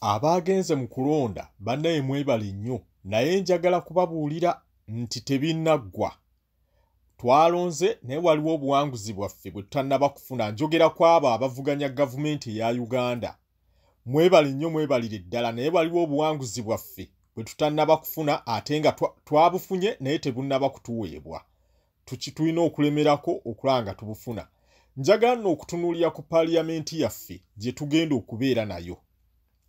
Abagenze mu kulonda bannaye mwebale nnyo naye njagala kubabuulira nti tebinnaggwa. Twalonze naye waliwo obuwanguzi bwaffe bwe tutannaba kufuna. Njogera ku abo abavuganya gavumenti eya Uganda. Mwebale nnyo mwebalire ddala naye waliwo obuwanguzi bwaffe bwe tutannaba kufuna ate nga twabufunye naye tebunnaba kutuweebwa. Tulina okulemerako okulanga tubufuna. Njagala nno okutunuulira ku paaliyamenti yaffe gye tugenda okubeera nayo.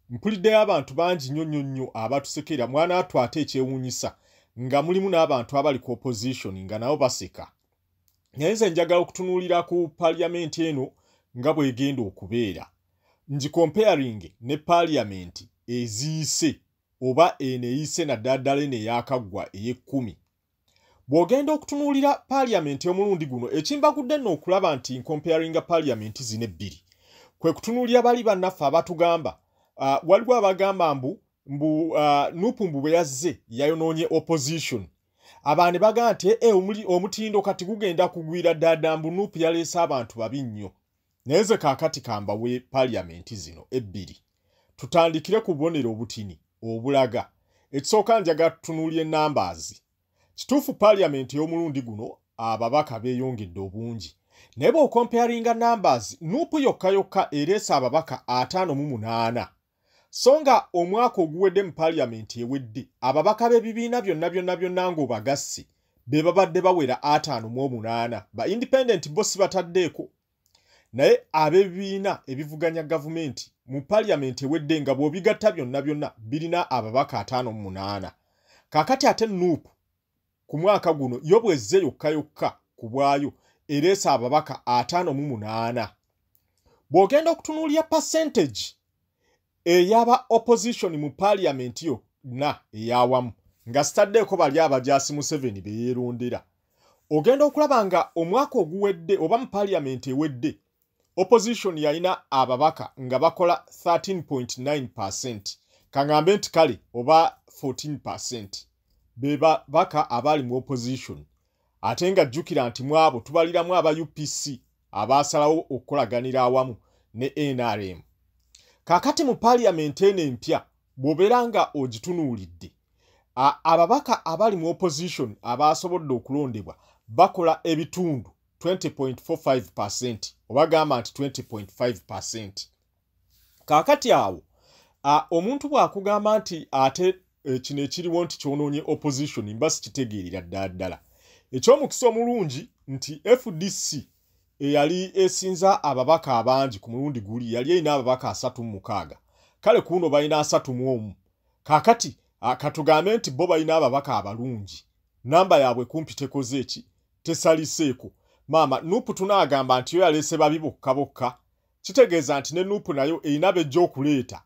Mpuliddeyo abantu bangi nnyo abatusekera mwana wattu ate ekyewuunyisa nga mulimu n'abantu abali ku opposition nga nabo baseka. Naye nze njagala okutunuulira ku paaliyamenti eno nga bw'egenda okubeera. Comparing ne paaliyamenti eziyise oba eno eyise naddala eno eyakaggwa ey'ekkumi. Bw'ogenda okutunuulira paaliyamenti y'omulundi guno ekimbagudde nno okulaba nti comparinga paaliyamenti zino ebbiri. Kwe kutunuulira bali bannaffe abatugamba waliwo abagamba mbu Nuupu bwe yazze yayonoonye opposition. Abaana bagamba nti omutindo kati gugenda kugwira ddala mbu Nuupu yaleese abantu babi nnyo. Naye nze kaakati kambawe paaliyamenti zino ebbiri. Tutandikire ku bubonero obutini obulaga. Ekisooka njagala tutunuulire numbers. Kituufu paaliyamenti y'omulundi guno ababaka beeyongedde obungi. Naye bw'okomparinga numbers Nuupu yokka ereese ababaka 58. So nga omwaka oguwedde mu paaliyamenti ewedde ababaka b'ebibiina byonna ng'obagasse be babadde bawera 58. Ba independent bo si bataddeeko. Naye ab'ebibiina ebivuganya gavumenti mu paaliyamenti ewedde nga bw'obigatta byonna birina ababaka 58. Kaakati ate Nuupu ku mwaka guno yo bw'ezze yokka ku bwayo ereese ababaka 58. Bw'ogenda okutunuulira percentage eyaba opposition mu paaliyamenti yonna eyawamu nga sitaddeeko bali abajaasi Museveni be yeerondera. Ogenda okulaba nga omwaka oguwedde oba mu paaliyamenti ewedde opposition yalina ababaka nga bakola 13.9%. Kaŋŋambe nti kale oba 14%. Be babaka abali mu opposition. Ate nga jjukira nti mu abo tubaliramu aba UPC abaasalawo okukolaganira awamu ne NRM. Kaakati mu paaliyamenti eno empya bw'obeera nga ogitunuulidde ababaka abali mu opposition abaasobodde okulondebwa bakola ebitundu 20.45% oba gamba nti 20.5%. Kaakati awo omuntu bw'akugamba nti ate kino ekiriwo nti kyonoonye opposition mba sikitegeerera ddala. Eky'omukisa omulungi nti FDC eyali esinza ababaka abangi ku mulundi guli yali erina ababaka 36. Kale kuno balina 31. Kaakati katugambe nti bo balina ababaka abalungi. Namba yaabwe kumpi tekoze eki tesaliseeko. Maama Nuupu tunaagamba nti yo yaleese babi bokka. Kitegeeza nti ne Nuupu nayo erina bejja okuleeta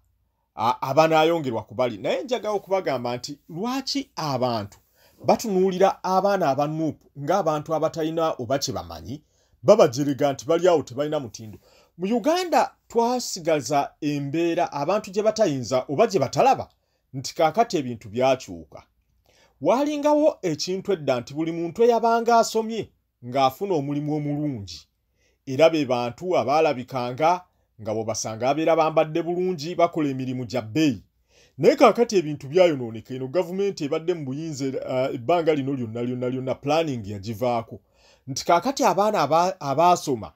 abanaayongerwa ku bali. Naye njagala okubagamba nti lwaki abantu batunuulira abaana aba Nuupu ng'abantu abatalina oba kye bamanyi babajerega nti bali awo tebalina mutindo. Mu Uganda twasigaza embeera abantu gye batayinza oba gye batalaba nti kaakati ebintu byakyuka. Waalingawo ekintu edda nti buli muntu eyabanga asomye ng'afuna omulimu omulungi. Era be bantu abaalabikanga nga bw'obasanga abeera bambadde bulungi bakola emirimu gya bbeeyi. Naye kaakati ebintu byayonooneka eno gavumenti ebadde mu buyinza ebbanga lino lyonna planning yagivaako. Nti kaakati abaana abaasoma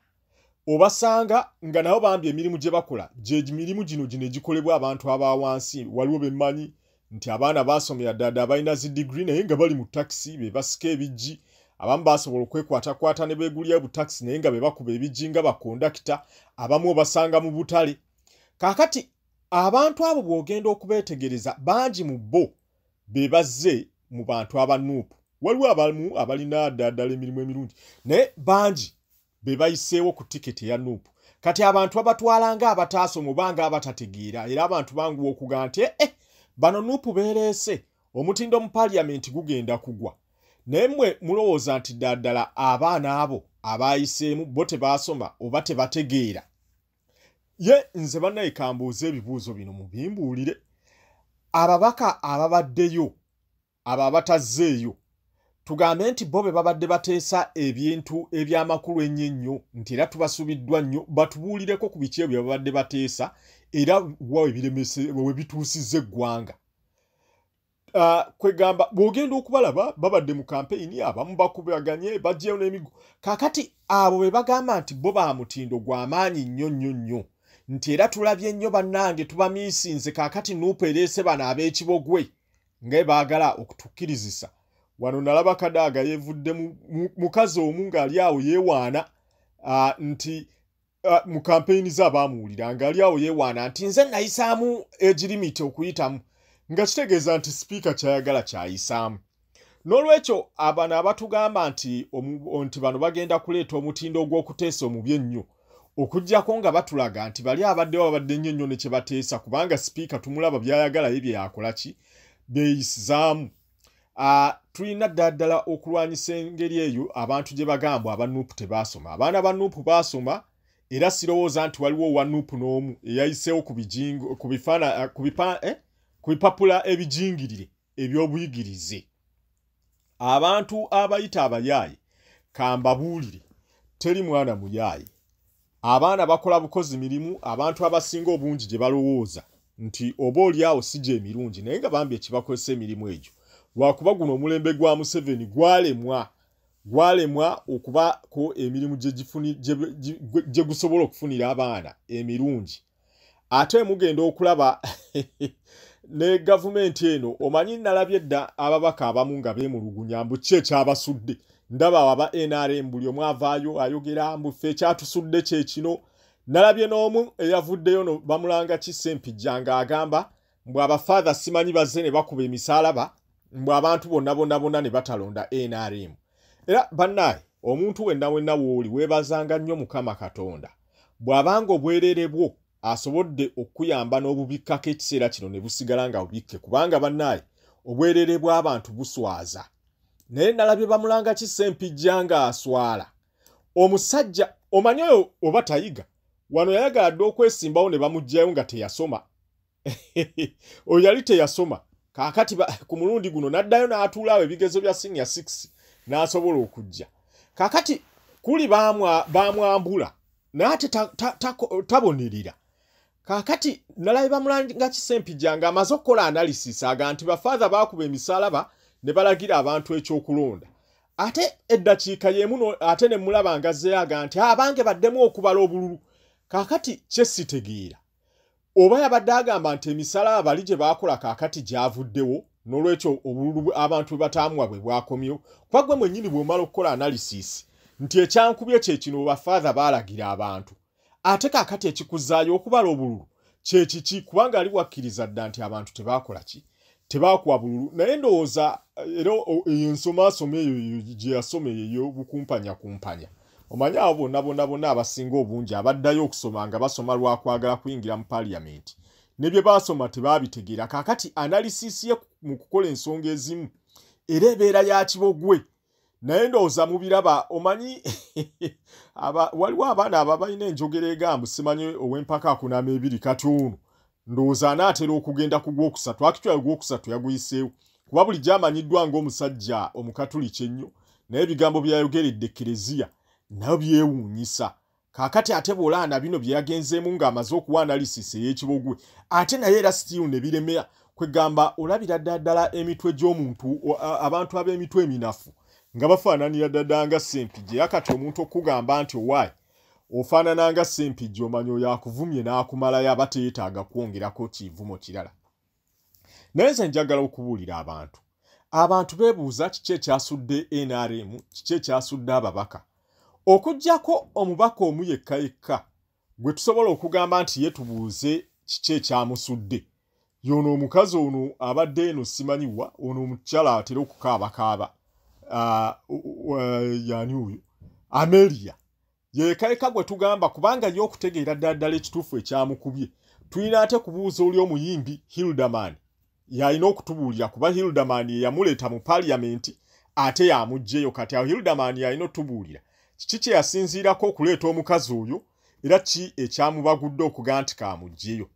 obasanga nga nabo bambi emirimu gye bakola mirimu gino egikolebwa abantu abawansi. Waliwo bemmanyi nti abaana baasomera ddala balina zi degree naye nga bali mu takisi be basika ebijji. Abamu baasobola okwekwatakwata ne beegulira bu takisi naye nga be bakuba ebijji nga bakondakita. Abamu obasanga mu butale. Kaakati abantu abo bw'ogenda okubeetegereza bangi mu bo be bazze mu bantu aba Nuupu. Waliwo abamu abalina ddala emirimu emirungi naye bangi be bayiseewo ku tiketi ya Nuupu. Kati abantu babatwala nga abataasoma oba nga abatategeera era abantu banguwa okugaa nti bano Nuupu beereese omutindo mu paaliyamenti gugenda kugwa. Naye mmwe mulowooza nti ddala abaana abo abaayiseemu bo tebaasoma oba tebategeera. Ye nze bannaye kambuuza ebibuuzo bino mubimbuulire. Ababaka ababaddeyo abo abatazzeeyo tugambe nti bo be babadde bateesa ebintu eby'amakulu ennyo nti era tubasubiddwa nnyo batubuulireko ku biki ebyo babadde bateesa era wawe biremese we bituusize eggwanga. Kwegamba bwogenda okubalaba babadde mu campaign abamu bakubaganye bajjeyo n'emigo kakati abo be bagamba nti bo ba mutindo gw'amaanyi nnyo nti era tulabye nnyo bannange tubamiisinze kakati nuupu ereese bano ab'ekibogwe nga baagala okutukkirizisa wano nalaba Kadaga yeevudde mukazi omu ng'ali awo yeewaana nti mu campaign z'abaamuwulira ng'ali awo yeewaana nti nze nayisaamu egirimiti okuyitamu nga kitegeeza nti sipiika kyayagala kyayisaamu. N'olwekyo abana abatugamba nti bano bagenda kuleeta omutindo ogw'okuteesa omubi ennyo okuggyako nga batulaga nti bali abaddewo babadde nnyo ne kye bateesa kubanga sipiika tumulaba byayagala ye bye yakola ki beeyisizaamu. Tulina ddala okulwanyisa engeri eyo abantu gye bagambwa aba Nuupu tebaasoma. Abaana ba Nuupu baasoma era sirowooza nti waliwo owa Nuupu n'omu eyayiseewo ku bipapula ebijingirire eby'obuyigirize. Abantu abayita abayaaye kambabuulire teri mwana muyaaye. Abaana bakola bukozi mirimu abantu abasinga obungi gye balowooza nti oba oli awo si gye emirungi naye nga bambi ekibakozesa emirimu egyo. Lwakuba guno omulembe gwa Museveni gwalemwa okubako emirimu gye gusobola okufunira abaana emirungi. Ate mugenda okulaba ne gavumenti eno omanyi nalabye dda ababaka abamu nga beemulugunya mbu ki ekyabasudde. Ndaba aba NRM buli omu avaayo ayogera mbu ffe ekyatusudde kye kino. Nalabye n'omu eyavuddeyo no bamulanga ki Ssempijja ng'agamba mbu abafaatha simanyi bazze ne bakuba emisaalaba mbu abantu bonna ne batalonda NRM. Era bannaye omuntu wenna w'oli weebazanga nnyo Mukama Katonda bw'abanga obwerere bwo asobodde okuyamba n'obubikkako ekiseera kino ne busigala nga bubikke kubanga bannaye obwerere bw'abantu buswaza. Naye nalabye bamulanga ki Ssempijja nga aswala. Omusajja omanyi oyo oba tayiga wano yayagala dde okwesimbawo ne bamugjayo nga teyasoma. Oyo yali teyasoma kaakati ku mulundi guno n'addayo n'atuulaawo ebigezo bya senior 6 n'asobola okujja. Kaakati kuli baamwambula n'ate tabonerera. Kaakati nalabe bamulanga ki Ssempijja ng'amaze okukola analysis aga nti bafaatha baakuba emisaalaba ne balagira abantu ekyokulonda. Ate eddakiika y'emu ate ne mulaba ngazzeyo aga nti abange baddemu okubala obululu. Kaakati kye sitegeera oba yabadde agamba nti emisaalaba bali gye baakola kaakati gyavuddewo n'olwekyo obululu abantu bwe bataamuwa bwe bwakomyewo. Kuba gwe mwennyini bw'omala okukola analysis nti ekyankubye kye kino bafaatha baalagira abantu. Ate kaakati ekikuzzaayo okubala obululu kye kiki kubanga ali wakkiriza dda nti abantu tebaakola ki tebaakuwa bululu. Naye ndowooza era ensomaasoma eyo gye yasoma eyo bukumpanya. Omanyi abo bonna abasinga obungi abaddayo okusoma nga basoma lwakwagala kuyingira mu Parliament. Ne bye baasoma tebaabitegeera. Kaakati analysis ye mu kukola ensonga ezimu era ebeera ya kibogwe. Naye ndowooza mubiraba omanyi waliwo abaana ababalina enjogera egamba simanyi ow'empaka akunama ebiri kati ono ndowooza anaatera okugenda ku gwokusatu akitwala gwokusatu yaguyiseewo kuba buli gyamanyiddwa ng'omusajja omukatuliki ennyo naye ebigambo byayogeredde Ekereziya nayo byewuunyisa. Kaakati ate bw'olaana bino bye yagenzeemu ng'amaze okuwa analysis ey'ekibogwe ate naye era still ne biremera kwegamba olabira ddala emitwe gy'omuntu abantu ab'emitwe eminafu nga bafaananira ddala nga Ssempijja. Yakati omuntu okugamba nti owaayi ofaanana nga Ssempijja omanyi oyo akuvumye n'akumalayo aba teyeetaaga kwongerako kivumo kirala. Naye nze njagala okubuulira abantu beebuuza kiki ekyasudde NRM kiki ekyasudde ababaka okuggyako omubaka omu yekka gwe tusobola okugamba nti ye tubuuze kiki ekyamusudde. Yono omukazi ono abadde eno simanyiwa ono omukyala atera okukaabakaaba. Yani oyo Amelia yekka gwe tugamba kubanga ye okutegeera ddala ekituufu ekyamukubye. Tulina ate kubuuza oli omuyimbi Hildaman yalina okutubuulira kuba Hildaman ye yamuleeta mu Parliament ate yamuggyeyo. Kati awo Hildaman yalina otubuulira kiki kye yasinziirako okuleeta omukazi oyo era ki ekyamubagudde okuga nti kamuggyeyo.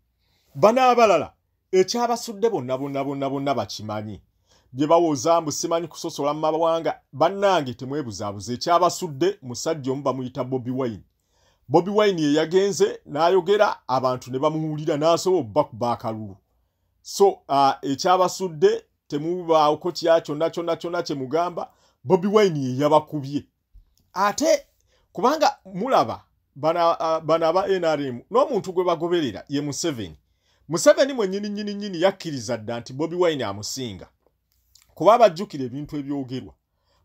Bano abalala ekyabasudde bonna bakimanyi. Bye bawooza mbu simanyi kusosola mu mawanga bannange temwebuzaabuza ekyabasudde musajja omu bamuyita Bobi Wine. Bobi Wine ye yagenze n'ayogera abantu ne bamuwulira n'asobola okubakuba akalulu. So ekyabasudde temubaawo ko kyonna kye mugamba Bobi Wine ye yabakubye. Ate kubanga mulaba bana aba NRM n'omuntu gwe bagoberera ye Museveni. Museveni mwennyini yakkiriza dda nti Bobi Wine amusinga. Kuba abajjukira ebintu ebyogerwa.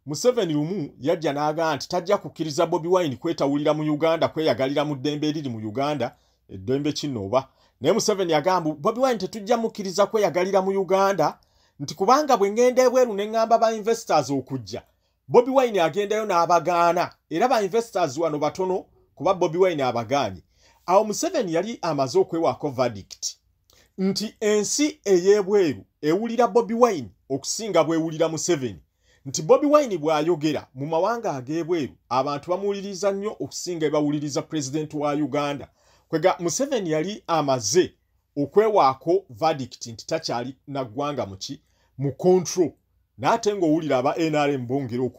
Museveni lumu yajja n'agamba nti tajja kukkiriza Bobi Wine kwetawulira mu Uganda, kweyagalira mu ddembe eriri mu Uganda, eddembe kinooba. Naye Museveni agamba Bobi Wine tetujja mukkiriza kweyagalira mu Uganda, nti kubanga bwe ngenda ebweru ne ngamba ba investors okujja. Bobi Wine agendayo n'abagaana, era ba investors wano batono kuba Bobi Wine abagaanye. Awo Museveni yali amaze okwewaako verdict nti ensi ey'ebweru ewulira Bobi Wine okusinga bwewulira Museveni. Nti Bobi Wine bw'ayogera mu mawanga ag'ebweru abantu bamuwuliriza nnyo okusinga bawuliriza president wa Uganda. Kwega Museveni yali amaze okwewaako verdict nti takyali na ggwanga mu control. N'ate ng'owulira aba NRM bongera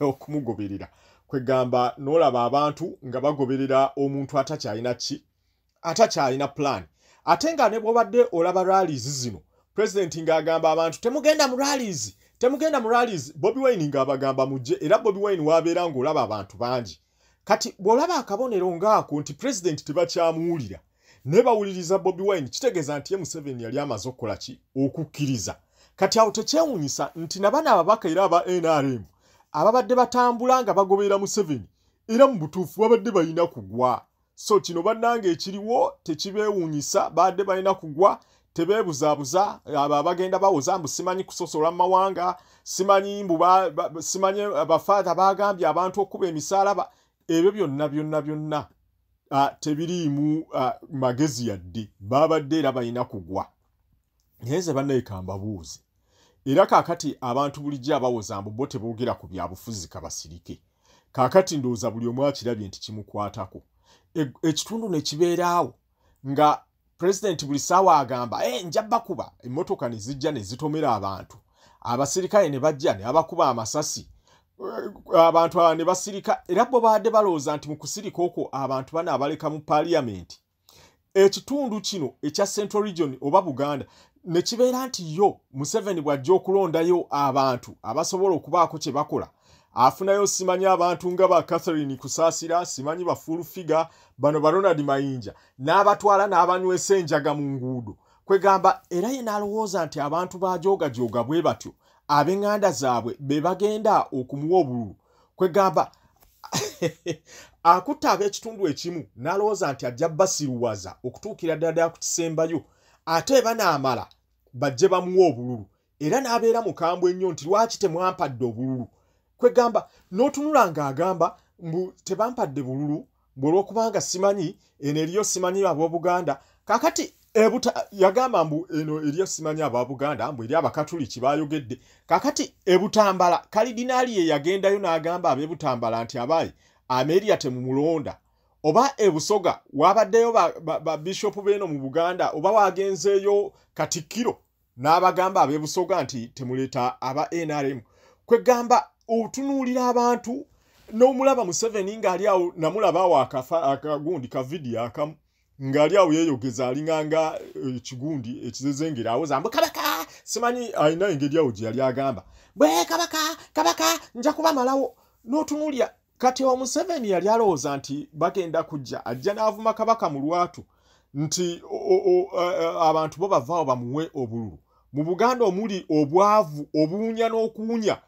okumugoberera. Kwegamba n'olaba abantu nga bagoberera omuntu atakyalina plan. Ate nga ne bw'obadde olaba rallies zino, president ng'agamba abantu temugenda mu rallies, Bobi Wine ng'abagamba mujje, era Bobi Wine wabeera ng'olaba abantu bangi. Kati bw'olaba akabonero ng'ako nti president tebakyamuwulira ne bawuliriza Bobi Wine, kitegeeza nti ye Museveni yali amaze okukola ki? Okukkiriza. Kati awo tekyewuunyisa nti nabana ababaka era aba NRM ababadde batambula nga bagoberera Museveni era mu butuufu babadde balina kugwa. So kino bannange ekiriwo tekibeewuunyisa, badde balina kugwa, tebeebuzaabuza, abagenda bawoza mbu simanyi kusosola mu mawanga, simanyi abafaatha bagambye abantu okuba emisaalaba. Ebyo byonna tebiriimu magezi yadde, babadde era balina kugwa. Naye ze bannaika mbabuuze, era kaakati abantu bulijjo abawoza mbu bo teboogera ku byabufuzi kabasirike. Kaakati ndowooza buli omu akirabye nti kimukwatako. Ekitundu ne kibeeraawo nga president buli ssaawa agamba nja bakuba, emmotoka ne zijja ne zitomera abantu, abasirikale ne bajja ne abakuba amasasi, abantu ne basirika, era bo baadde balowooza nti mu kusirika okwo abantu banaabaleka mu parliament. Ekitundu kino ekya Central Region oba Buganda ne kibeera nti yo Museveni bw'ajja okulondayo abantu abasobola okubaako kye bakola, afunayo simanyi abantu nga ba Catherine Kusaasira, simanyi ba Full Figure, bano ba Ronald Mayinja, n'abatwala n'abanywesa enjaga mu nguudo. Kwegamba era ye n'alowooza nti abantu bajooga bwe batyo ab'enganda zaabwe be bagenda okumuwa obululu. Kwegamba akutta ab'ekitundu ekimu n'alowooza nti ajja basiruwaza okutuukira ddala ku kisembayo, ate banaamala bajje bamuwa obululu, era n'abeera mukambwe ennyo nti lwaki temwampadde obululu. Kwegamba n'otunula ng'agamba mbu tebampadde bululu olw'okubanga simanyi eno eriyo simanyi ab'Obuganda. Kaakati yagamba mbu eno eriyo simanyi ab'Obuganda, mbu eri Abakatuliki bayogedde. Kaakati Ebutambala kalidinaali ye yagendayo n'agamba ab'Ebutambala nti abaayi Ameria temumulonda, oba Ebusoga wabaddeyo ba bishopu b'eno mu Buganda, oba wagenzeeyo Katikkiro n'abagamba ab'Ebusoga nti temuleeta aba NRM. Kwegamba otunuulira abantu n'omulaba Museveni ng'ali awo, namulaba awo akagundi ka vidiyo akamu ng'ali awo yeeyogeza alinganga ekigundi ekizezengera awo zambu kabaka, simanyi alina engeri awo gye yali agamba bwe kabaka nja kubamalawo. N'otunuulira kati Museveni yali alowooza nti bagenda kujja ajja n'avuma kabaka mu lwatu nti abantu bo bavaawo bamuwe obululu. Mu Buganda omuli obwavu, obuwunya n'okuwunya,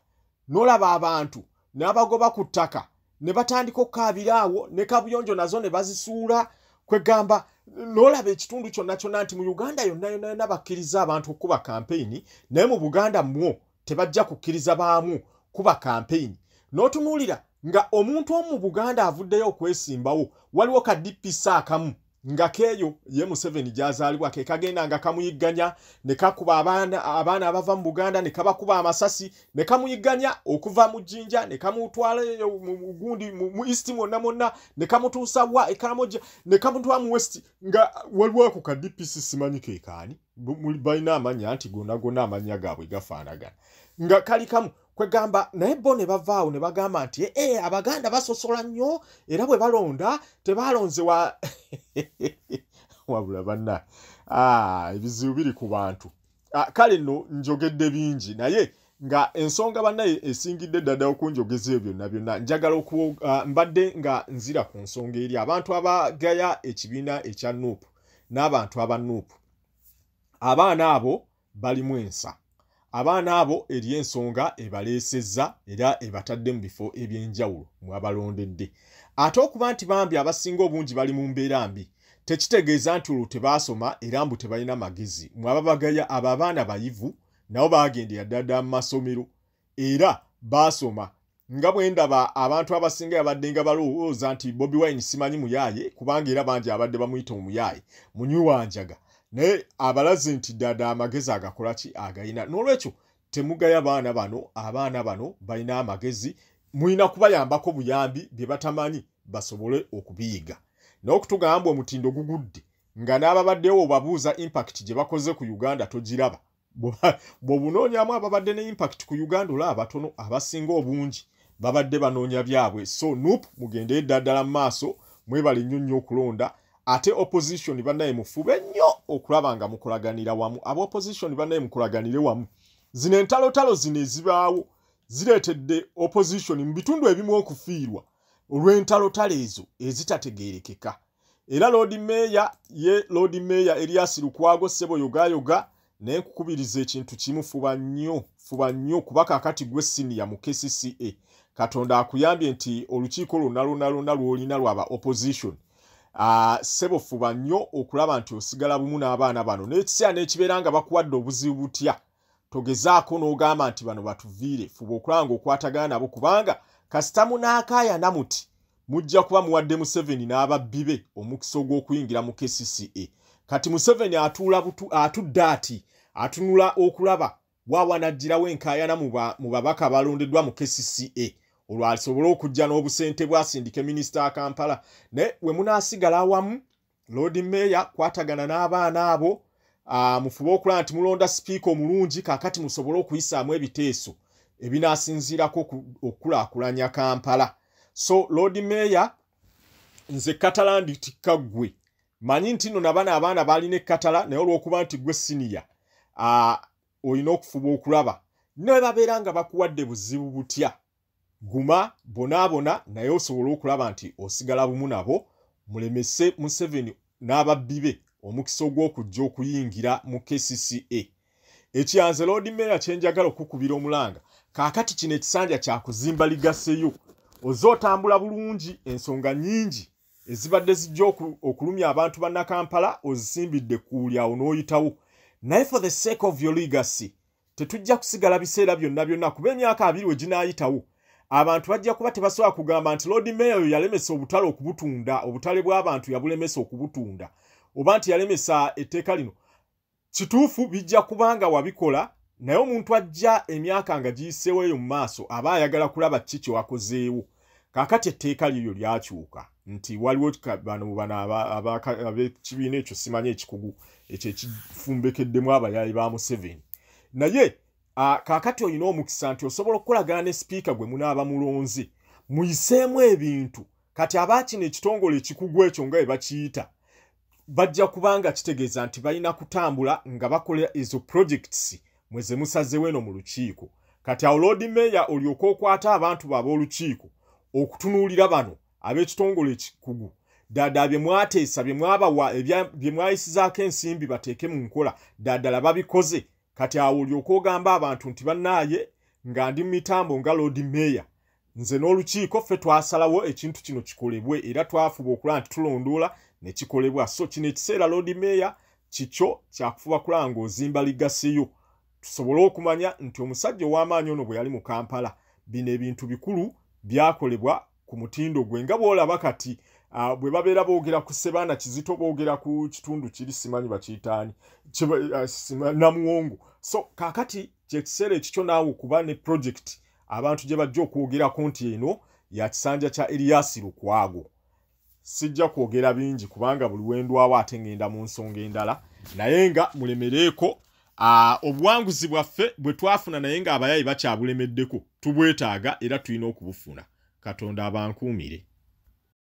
n'olaba abantu n'abagoba ku ttaka ne batandika okukaabira awo, ne kabuyonjo nazo ne bazisuula. Kwegamba n'olaba ekitundu kyonna nti mu Uganda yonna bakkiriza abantu okuba kampeyini, naye mu Buganda mwo tebajja kukkiriza baamu kuba kampeyini. N'otunuulira nga omuntu omu mu Buganda avuddeyo okwesimbawo, waliwo ka DPC akamu nga keeyo ye Museveni gy'azaalibwa ke kagenda nga kamuyigganya ne kakuba abaana abava mu Buganda ne kabakuba amasasi ne kamuyigganya okuva mu Jjinja ne kamutwala mu gundi mu East mwonna ne kamutuusa wa Ekaramoja ne kamutwala mu West, nga waliwo ako ka DPC simanyi ke kaani. balina amanya nti gonna amanya gaabwe gafaanagana nga kali kamu kwegamba naye bo ne bavaawo ne bagamba nti abaganda basosola nnyo era bwe balonda tebalonze wabula banna ebizibu biri ku bantu kale nno njogedde bingi naye nga ensonga bannaye esingidde ddala okunjogeza ebyo byonna njagala mbadde nga nzira ku nsonga eri abantu abagaya ekibiina ekya nuupu n'abantu aba nuupu abaana abo balimu ensa abaana abo eri ensonga ebaleesezza era ebatadde mu bifo eby'enjawulo mwabalondedde ate okuba nti bambi abasinga obungi bali mu mbeera mbi tekitegeeza nti olwo tebaasoma era mbu tebalina magezi mwababagaya abo abaana bayivu nabo bagendera ddala mu masomero era baasoma nga bwe ndaba abantu abasinga yabadde nga balowooza nti Bobi Wine simanyi muyaaye kubanga era bangi abadde bamuyita omuyaaye munywanjaga naye abalaze nti ddala amagezi agakola ki agayina n'olwekyo temugaya abaana bano balina amagezi mulina kubayambako buyambi bye batamanyi basobole okubiyiga n'okutugamba omutindo gugudde nga n'ababaddewo obabuuza impact gye bakoze ku Uganda togiraba bw'obunoonyamu ababadde ne impact ku Uganda olaba batono abasinga obungi babadde banoonya byabwe so nuupu mugende ddala mu maaso mwebale nnyo okulonda ate opposition bannaye mufube nnyo okulaba nga mukolaganira wamu opposition bannaye mukolaganire wamu zino entalo zino ezibaawo zireetedde opposition mu bitundu ebimu okufiirwa olw'entalo ezo ezitategeerekeka era Lord Mayor Erias Lukwago Ssebo yoga naye nkukubiriza ekintu kimu fuba nnyo kuba kaakati gwe senior mu KCCA Katonda akuyambye nti olukiiko lwonna lw'olina lwaba opposition Ssebo fuba nnyo okulaba nti osigala bumu n'abaana bano n'ekiseera n'ekibeera nga bakuwadde obuzibu butya togezaako n'ogamba nti bano batuviire fuba okulaba ng'okwatagana nabo kubanga kasita munaakaaya namuti mujja kuba muwadde Museveni n'ababbi be omukisa ogw'okuyingira mu KCCA kati Museveni atudde ati atunula okulaba waawanajjirawo enkaayana mu babaka balondeddwa mu KCCA olwo asobole okujja n'obusente bwasindike minisita Kampala naye we munaasigala awamu Lord Mayor kwatagana n'abaana abo mufube okulaba nti mulonda sipiika omulungi kaakati musobole okuyisaamu ebiteeso ebinaasinziirako okukulaakulanya Kampala so Lord Mayor nze Katala nditikka ggwe manyi nti nno nabana abaana balina ekkatala naye olw'okuba nti gwe siniya olina okufuba okulaba naye babeera nga bakuwadde buzibu butya guma bonaabona naye osobola okulaba nti osigala bumu nabo mulemese Museveni n'ababbi be omukisa ogw'okujja okuyingira mu KCCA ekyanze Lord Mayor kyenjagala okukubira omulanga kaakati kino ekisanja kyakuzimba ligaseyo ozootambula bulungi ensonga nnyingi ezibadde zijja okulumya abantu banna Kampala ozisimbidde kuulyawo n'oyitawo naye for the sake of your legacy tetujja kusigala biseera byonna kuba emyaka 2 we ginaayitawo abantu bajja kuba tebasobola kugamba nti Lord Mayor yalemesa obutale okubutunda obutale bw'abantu yabulemesa okubutunda oba nti yalemesa etteeka lino kituufu bijja kubanga wabikola naye omuntu ajja emyaka nga giyiseewo eyo mu maaso aba ayagala kulaba kiki wakozeewo kaakati etteeka liryo lyakyuka nti waliwo bano ab'ekibiina ekyo simanyi ekikugu ekyo ekifumbekeddemu abayaayi ba Museveni naye kaakati olina omukisa nti osobola okukolagana ne sipiika gwe munaaba mulonze muyiseemu ebintu kati abaakino ekitongole ekikugu ekyo nga bwe bakiyita bajja kubanga kitegeeza nti balina kutambula nga bakola ezo projects mweze musazewo eno mu lukiiko kati awo Lord Mayor olyoka okwata abantu b'olukiiko okutunuulira bano ab'ekitongole ekikugu ddala bye mwateesa bye mwabawa bye mwayisizaako ensimbi bateeke mu nkola ddala babikoze kati awo olyoka ogamba abantu nti bannaaye nga ndi mu mitambo nga Lord Mayor nze n'olukiiko ffe twasalawo ekintu kino kikolebwe era twafuba okulaba nti tulondoola ne kikolebwa so kino ekiseera Lord Mayor kikyo kyakufuba kulaba ng'ozimba ligaseyo tusobole okumanya nti omusajja ow'amaanyi ono bwe yali mu Kampala bino ebintu bikulu byakolebwa ku mutindo gwe nga bw'olaba kati bwe babeera boogera ku Sebaana Kizito boogera ku kitundu kiri simanyi bakiyitaani Namuwongo so kaakati kyekiseera ekikyo naawe okuba ne project abantu gye bajja okwogerako nti eno ya kisanja kya Erias Lukwago sijja kwogera bingi kubanga buli wendwawo ate ngenda mu nsonga endala naye nga mulemereeko obuwanguzi bwaffe bwe twafuna naye nga abayayi bakyabulemeddeko tubwetaaga era tulina okubufuna. Katonda abankuumire.